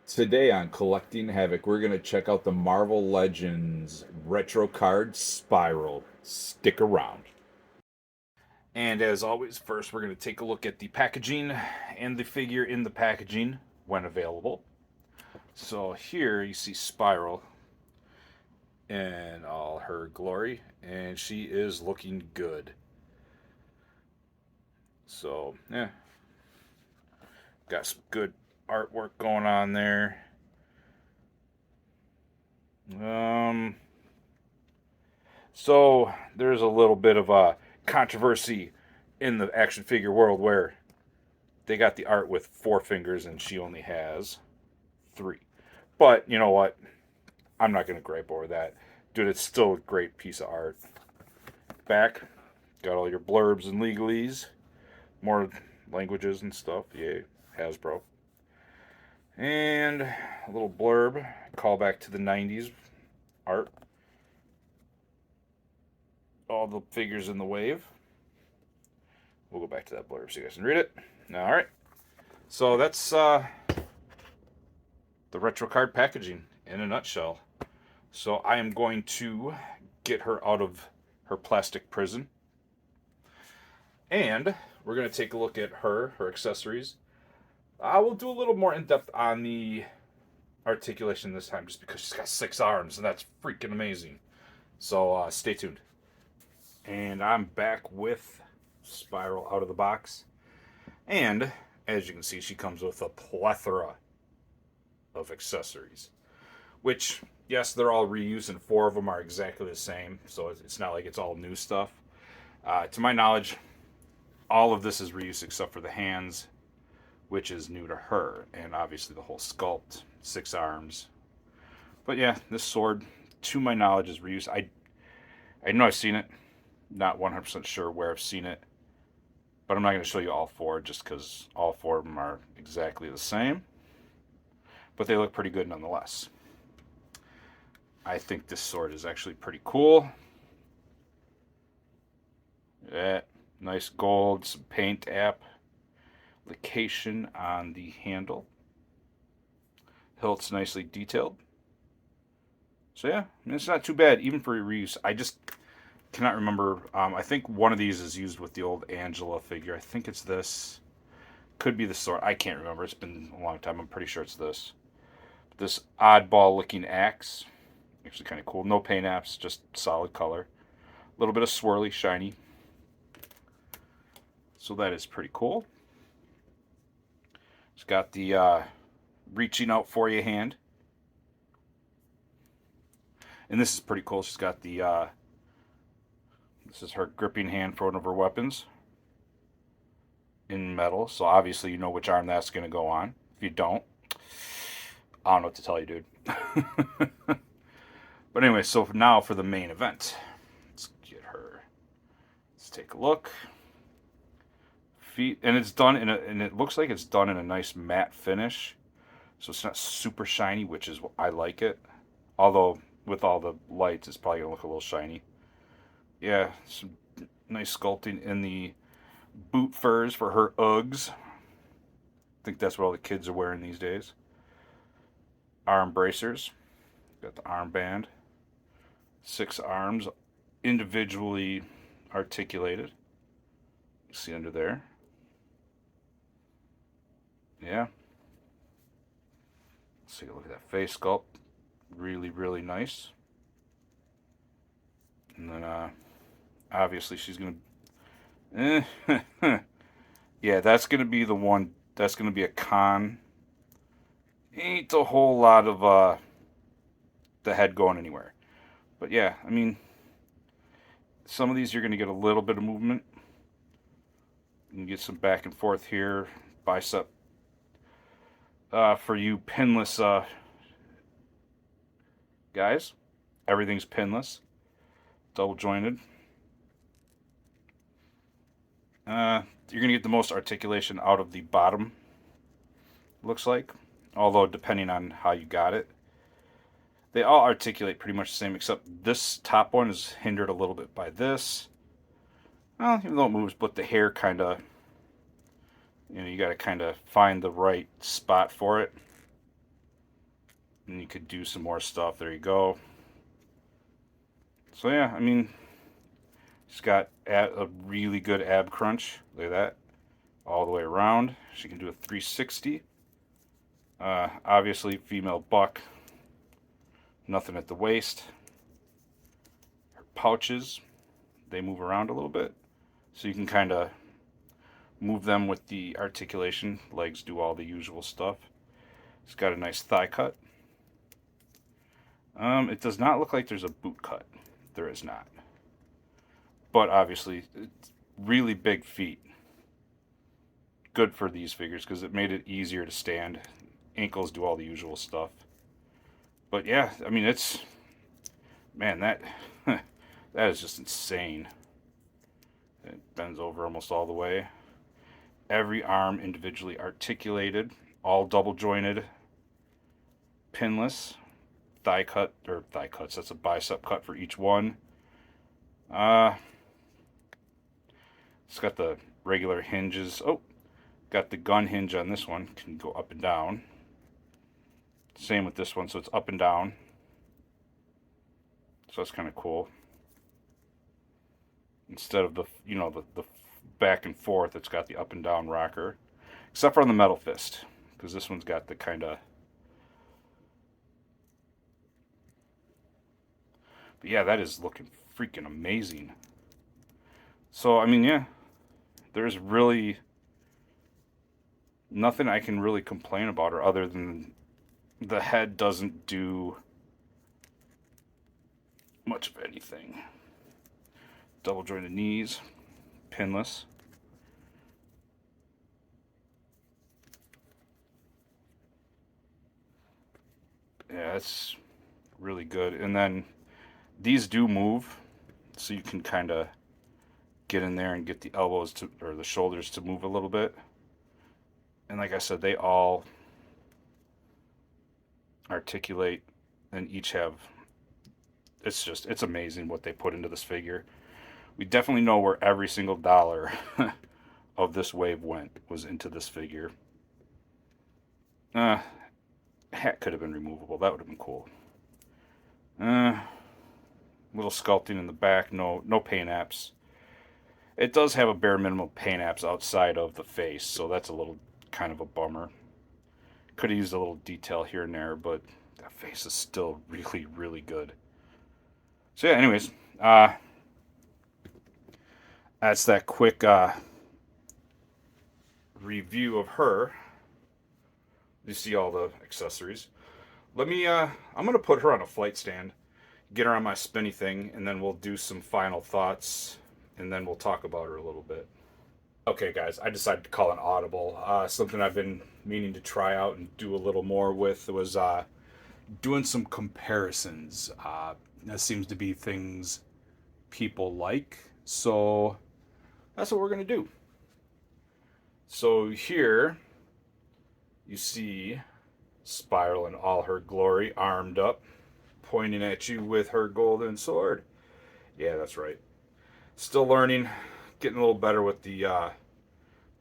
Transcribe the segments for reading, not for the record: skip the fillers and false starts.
Today on Collecting Havoc, we're going to check out the Marvel Legends Retrocard Spiral. Stick around. And as always, first we're going to take a look at the packaging and the figure in the packaging when available. So here you see Spiral in all her glory, and she is looking good. So, yeah, got some good artwork going on there. Um, So there's a little bit of a controversy in the action figure world where they got the art with 4 fingers and she only has 3. But you know what? I'm not going to gripe over that. Dude, it's still a great piece of art. Back, got all your blurbs and legalese, more languages and stuff. Yay, Hasbro. And a little blurb, call back to the 90s art. All the figures in the wave. We'll go back to that blurb so you guys can read it. All right. So that's the retro card packaging in a nutshell. So I am going to get her out of her plastic prison. And we're going to take a look at her accessories. I will do a little more in depth on the articulation this time just because she's got 6 arms and that's freaking amazing. So stay tuned. And I'm back with Spiral out of the box. And as you can see, she comes with a plethora of accessories. Which, yes, they're all reused, and 4 of them are exactly the same. So it's not like it's all new stuff. To my knowledge, all of this is reused except for the hands, which is new to her. And obviously the whole sculpt, 6 arms. But yeah, this sword, to my knowledge, is reused. I know I've seen it. Not 100% sure where I've seen it. But I'm not going to show you all 4 just because all 4 of them are exactly the same. But they look pretty good nonetheless. I think this sword is actually pretty cool. Yeah, nice gold, some paint application on the handle. Hilt's nicely detailed. So yeah, I mean, it's not too bad, even for reuse. I just cannot remember. I think one of these is used with the old Angela figure. I think it's this. Could be the sword. I can't remember. It's been a long time. I'm pretty sure it's this. This oddball looking axe. Actually kind of cool. No paint apps, just solid color. A little bit of swirly, shiny. So that is pretty cool. It's got the reaching out for you hand. And this is pretty cool. She's got the this is her gripping hand for one of her weapons in metal. So obviously you know which arm that's going to go on. If you don't, I don't know what to tell you, dude. But anyway, so now for the main event. Let's get her. Let's take a look. Feet, and it's done in and it looks like it's done in a nice matte finish. So it's not super shiny, which is I like it. Although with all the lights, it's probably gonna look a little shiny. Yeah, some nice sculpting in the boot furs for her Uggs. I think that's what all the kids are wearing these days. Arm bracers. Got the armband. 6 arms, individually articulated. You see under there. Yeah. Let's take a look at that face sculpt. Really, really nice. And then, obviously, she's gonna. Yeah, that's gonna be the one. That's gonna be a con. Ain't a whole lot of the head going anywhere. But yeah, I mean, some of these you're gonna get a little bit of movement. You can get some back and forth here, bicep. For you pinless guys, everything's pinless, double jointed. You're gonna get the most articulation out of the bottom. Looks like, although depending on how you got it, they all articulate pretty much the same, except this top one is hindered a little bit by this. Well, even though it moves, but the hair kind of, you got to kind of find the right spot for it. And you could do some more stuff. There you go. So yeah, I mean, she's got a really good ab crunch. Look at that. All the way around. She can do a 360. Obviously, female buck. Nothing at the waist. Her pouches, they move around a little bit. So you can kind of move them with the articulation. Legs do all the usual stuff. It's got a nice thigh cut. It does not look like there's a boot cut. There is not. But obviously, it's really big feet. Good for these figures because it made it easier to stand. Ankles do all the usual stuff. But yeah, I mean, it's... Man, that is just insane. It bends over almost all the way. Every arm individually articulated. All double jointed. Pinless. Thigh cuts, that's a bicep cut for each one. It's got the regular hinges. Oh, got the gun hinge on this one. Can go up and down. Same with this one, so it's up and down. So that's kind of cool. Instead of the back and forth, it's got the up and down rocker. Except for on the metal fist, because this one's got the kind of... But yeah, that is looking freaking amazing. So, I mean, yeah, there's really nothing I can really complain about her other than the head doesn't do much of anything. Double jointed knees, pinless. Yeah, it's really good. And then these do move, so you can kind of get in there and get the elbows to, or the shoulders to move a little bit. And like I said, they all articulate and each have... It's amazing what they put into this figure. We definitely know where every single dollar of this wave was into this figure. Hat could have been removable. That would have been cool. Little sculpting in the back. No paint apps. It does have a bare minimum paint apps outside of the face, so that's a little kind of a bummer. Could have used a little detail here and there, but that face is still really, really good. So yeah, anyways, that's that quick review of her. You see all the accessories. I'm gonna put her on a flight stand, get her on my spinny thing, and then we'll do some final thoughts, and then we'll talk about her a little bit. Okay, guys, I decided to call an audible. Something I've been meaning to try out and do a little more with was doing some comparisons. That seems to be things people like, so that's what we're gonna do. So here you see Spiral in all her glory, armed up, pointing at you with her golden sword. Yeah, that's right. Still learning, getting a little better with the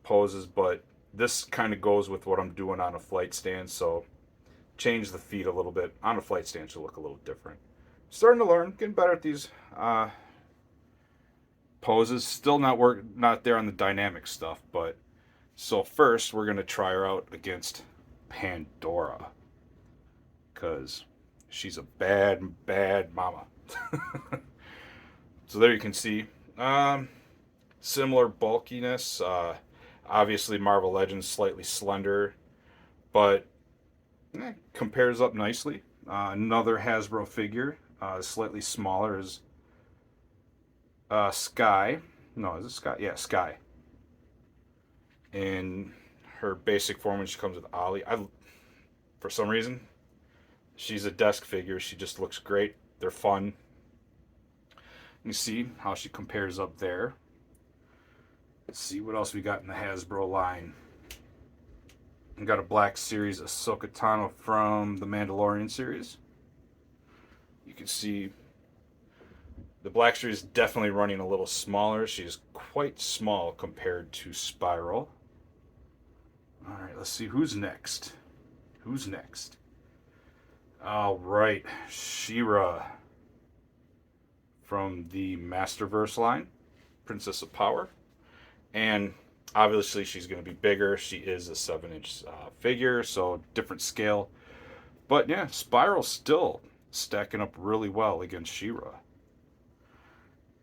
poses, but this kind of goes with what I'm doing on a flight stand, so change the feet a little bit. On a flight stand should look a little different. Starting to learn, getting better at these poses. Still not there on the dynamic stuff, but so first we're gonna try her out against Pandora, because she's a bad, bad mama. So there you can see similar bulkiness. Obviously Marvel Legends slightly slender, but compares up nicely. Another Hasbro figure, slightly smaller, is Sky. No, is it Sky? Yeah, Sky. In her basic form, when she comes with Ollie, for some reason, she's a desk figure. She just looks great. They're fun. You see how she compares up there. Let's see what else we got in the Hasbro line. We got a Black Series Ahsoka Tano from the Mandalorian series. You can see the Black Series is definitely running a little smaller. She's quite small compared to Spiral. Alright, let's see who's next. Who's next? All right, She-Ra from the Masterverse line, Princess of Power. And obviously, she's going to be bigger. She is a 7-inch figure, so different scale. But yeah, Spiral still stacking up really well against She-Ra.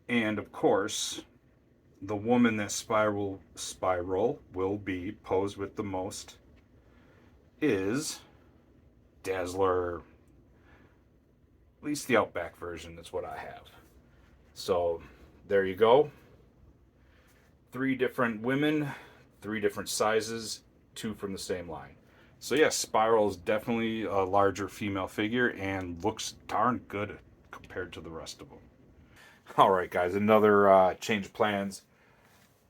And of course, the woman that Spiral will be posed with the most is Dazzler. At least the Outback version is what I have. So there you go. 3 different women, 3 different sizes, 2 from the same line. So yes, Spiral is definitely a larger female figure and looks darn good compared to the rest of them. All right, guys, another change of plans.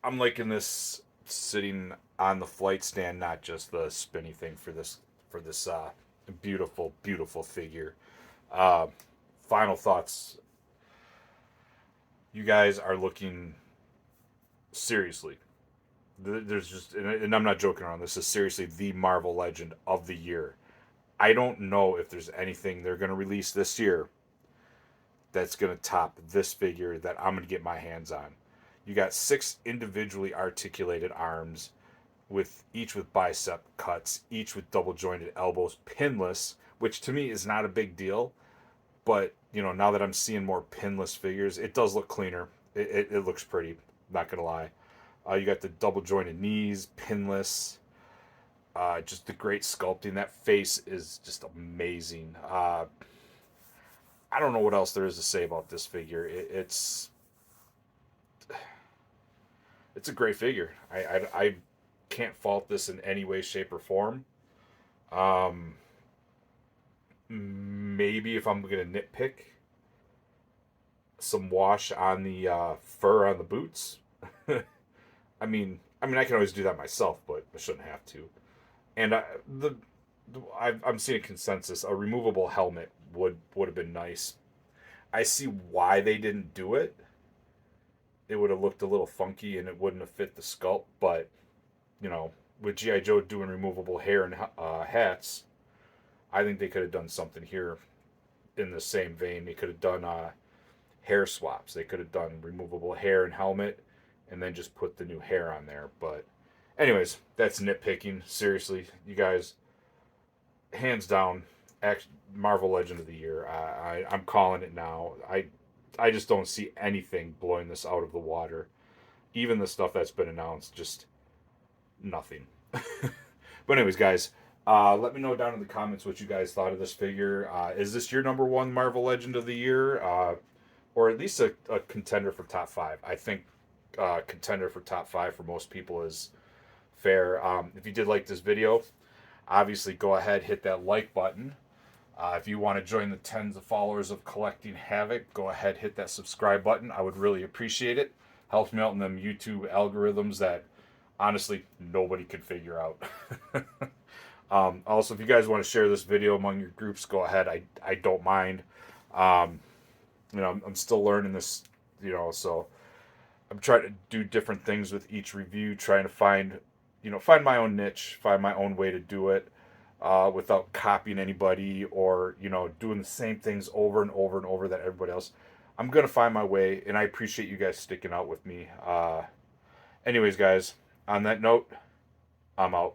I'm liking this sitting on the flight stand, not just the spinny thing for this beautiful, beautiful figure. Uh, Final thoughts. You guys are looking seriously. There's just, and I'm not joking around. This is seriously the Marvel Legend of the year. I don't know if there's anything they're going to release this year that's going to top this figure that I'm going to get my hands on. You got 6 individually articulated arms, with each with bicep cuts, each with double jointed elbows, pinless, which to me is not a big deal. But now that I'm seeing more pinless figures, it does look cleaner. It looks pretty. Not gonna lie. You got the double jointed knees, pinless. Just the great sculpting. That face is just amazing. I don't know what else there is to say about this figure. It's a great figure. I can't fault this in any way, shape, or form. Um, Maybe if I'm gonna nitpick, some wash on the fur on the boots. I can always do that myself, but I shouldn't have to. And I'm seeing a consensus. A removable helmet would have been nice. I see why they didn't do it. It would have looked a little funky and it wouldn't have fit the sculpt. But with GI Joe doing removable hair and hats, I think they could have done something here in the same vein. They could have done hair swaps. They could have done removable hair and helmet, and then just put the new hair on there. But, anyways, that's nitpicking. Seriously, you guys, hands down, Marvel Legend of the Year. I'm calling it now. I just don't see anything blowing this out of the water. Even the stuff that's been announced, just nothing. But anyways, guys, let me know down in the comments what you guys thought of this figure. Is this your number 1 Marvel Legend of the Year? Or at least a contender for top 5. I think contender for top 5 for most people is fair. If you did like this video, obviously go ahead, hit that like button. If you want to join the tens of followers of Collecting Havok, go ahead, hit that subscribe button. I would really appreciate it. Helps me out in them YouTube algorithms that honestly nobody could figure out. Also, if you guys want to share this video among your groups, go ahead. I don't mind. Um, I'm still learning this, so I'm trying to do different things with each review, trying to find my own niche, find my own way to do it, without copying anybody or, doing the same things over and over and over that everybody else. I'm going to find my way, and I appreciate you guys sticking out with me. Anyways, guys, on that note, I'm out.